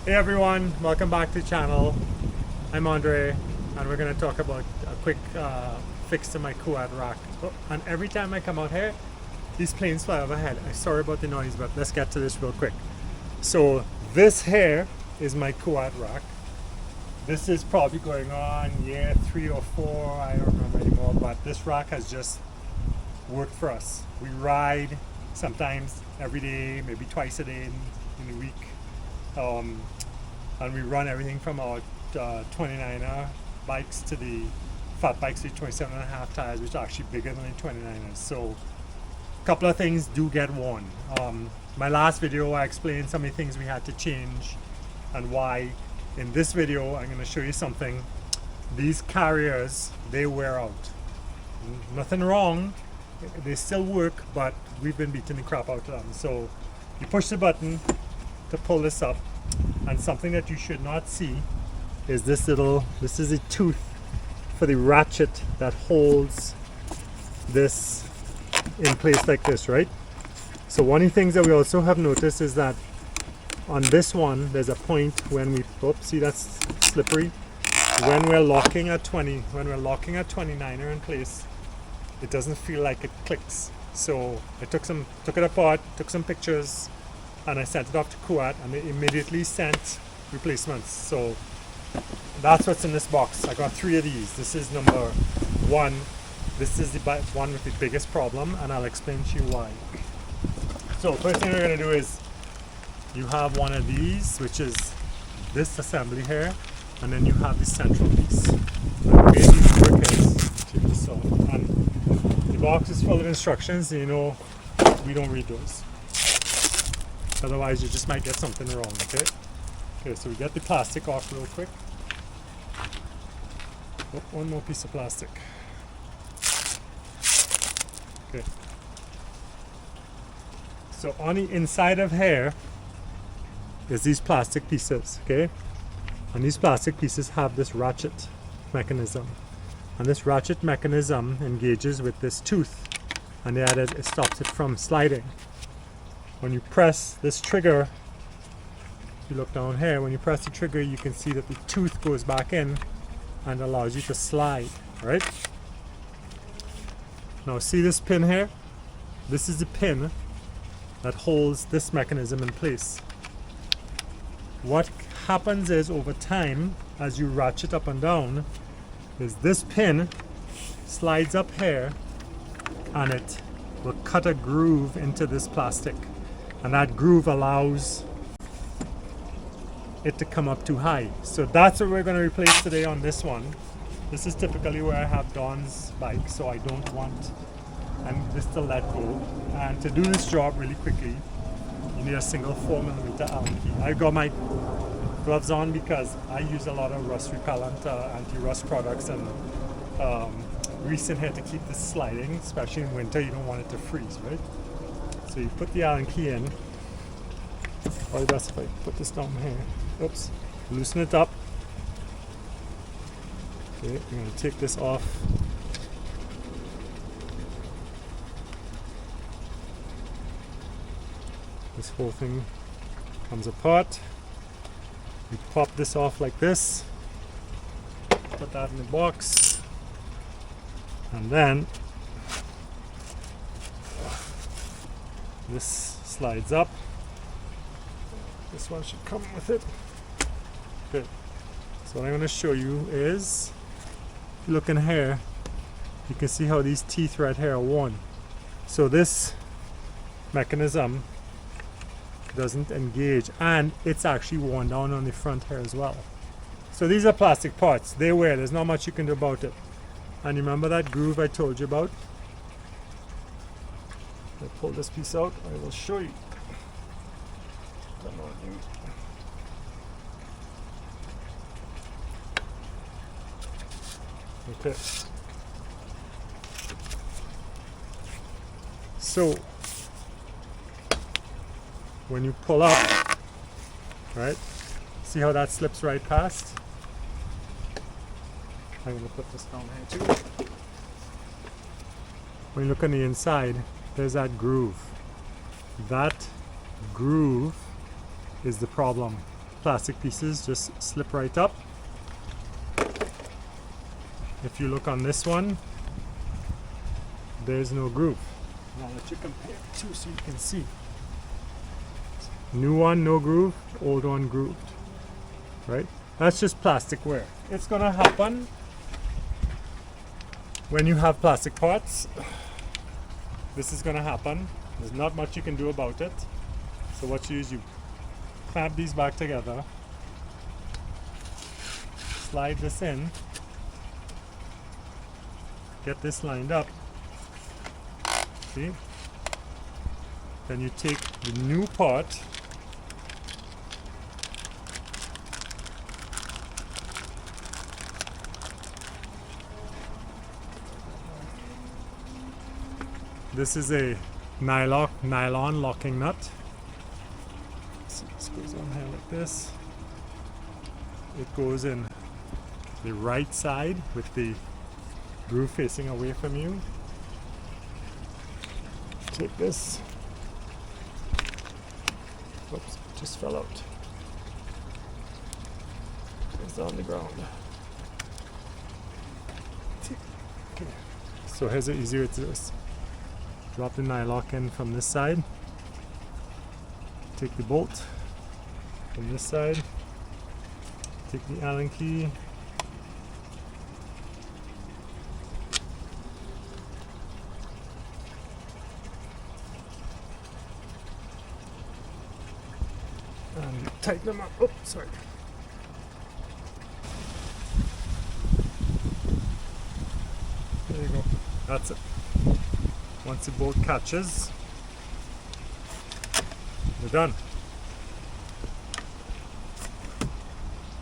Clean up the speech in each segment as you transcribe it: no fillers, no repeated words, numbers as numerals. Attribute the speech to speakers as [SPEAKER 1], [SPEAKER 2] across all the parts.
[SPEAKER 1] Hey everyone, welcome back to the channel. I'm Andre and we're going to talk about a quick fix to my quad rack. Oh, and every time I come out here, these planes fly overhead. I'm sorry about the noise, but let's get to this real quick. So this here is my quad rack. This is probably going on year 3 or 4, I don't remember anymore, but this rack has just worked for us. We ride sometimes every day, maybe twice a day in a week. And we run everything from our 29er bikes to the fat bikes with 27.5 tires, which are actually bigger than the 29ers. So a couple of things do get worn. My last video I explained some of the things we had to change and why. In this video I'm going to show you something. These carriers, they wear out. Nothing wrong, they still work, but we've been beating the crap out of them. So you push the button to pull this up, and something that you should not see is this is a tooth for the ratchet that holds this in place like this, right? So one of the things that we also have noticed is that on this one there's a point when we, oops, see that's slippery, when we're locking at 29er in place, it doesn't feel like it clicks. So I took it apart, took some pictures, and I sent it off to Kuat, and they immediately sent replacements. So that's what's in this box. I got 3 of these. This is number 1. This is the one with the biggest problem, and I'll explain to you why. So first thing we're going to do is, you have one of these, which is this assembly here, and then you have the central piece. And the way these work is, check this out, and the box is full of instructions, you know, we don't read those. Otherwise you just might get something wrong, okay? Okay, so we get the plastic off real quick. Oh, one more piece of plastic. Okay. So on the inside of here is these plastic pieces, okay? And these plastic pieces have this ratchet mechanism. And this ratchet mechanism engages with this tooth, and it stops it from sliding. When you press this trigger, if you look down here, when you press the trigger, you can see that the tooth goes back in and allows you to slide, right? Now see this pin here? This is the pin that holds this mechanism in place. What happens is, over time, as you ratchet up and down, is this pin slides up here and it will cut a groove into this plastic. And that groove allows it to come up too high. So that's what we're going to replace today on this one. This is typically where I have Don's bike, so I don't want this to let go. And to do this job really quickly, you need a single 4mm Allen key. I've got my gloves on because I use a lot of rust repellent, anti-rust products, and grease in here to keep this sliding, especially in winter. You don't want it to freeze, right? So you put the Allen key in. Probably best if I put this down here. Oops. Loosen it up. Okay, I'm going to take this off. This whole thing comes apart. You pop this off like this. Put that in the box. And then this slides up. This one should come with it. Good. So what I'm going to show you is, if you look in here, you can see how these teeth right here are worn. So this mechanism doesn't engage, and it's actually worn down on the front here as well. So these are plastic parts. They wear. There's not much you can do about it. And remember that groove I told you about? I pull this piece out, I will show you. Okay. So when you pull up, right? See how that slips right past? I'm going to put this down here too. When you look on the inside, there's that groove. That groove is the problem. plastic pieces just slip right up. If you look on this one, there's no groove. Now I'll let you compare two so you can see. New one, no groove, old one grooved. Right? That's just plastic wear. It's gonna happen when you have plastic parts. This is gonna happen. There's not much you can do about it. So what you use, you clamp these back together, slide this in, get this lined up, see? Then you take the new part, this is a nylon locking nut. So this goes on here like this. It goes in the right side with the groove facing away from you. Take this. Oops, it just fell out. It's on the ground. Okay. So here's the easier to do this. Drop the nylon in from this side. Take the bolt from this side. Take the Allen key. And tighten them up. Oh, sorry. There you go. That's it. Once the bolt catches, you're done.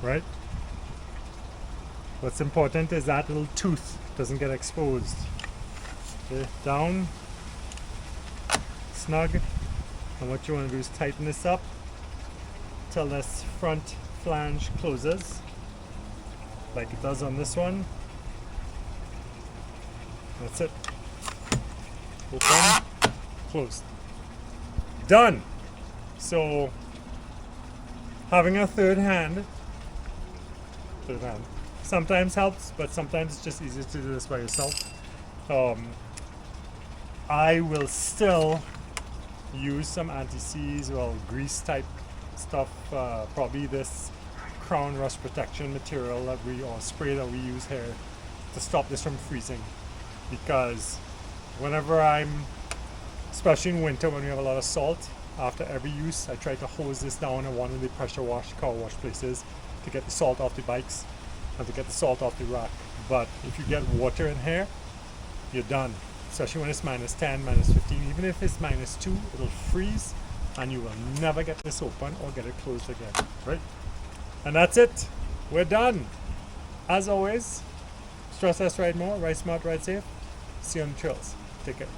[SPEAKER 1] Right? What's important is that little tooth doesn't get exposed. Okay, down, snug, and what you want to do is tighten this up till this front flange closes, like it does on this one. That's it. Open, closed. Done! So, having a third hand sometimes helps, but sometimes it's just easier to do this by yourself. I will still use some anti-seize, well, grease type stuff, probably this crown rust protection material that or spray that we use here to stop this from freezing, because whenever especially in winter when we have a lot of salt, after every use I try to hose this down in one of the pressure wash, car wash places to get the salt off the bikes and to get the salt off the rack. But if you get water in here, you're done, especially when it's minus 10, minus 15. Even if it's minus 2, it'll freeze and you will never get this open or get it closed again, right? And that's it. We're done. As always, stress less, ride more, ride smart, ride safe. See you on the trails. Take care.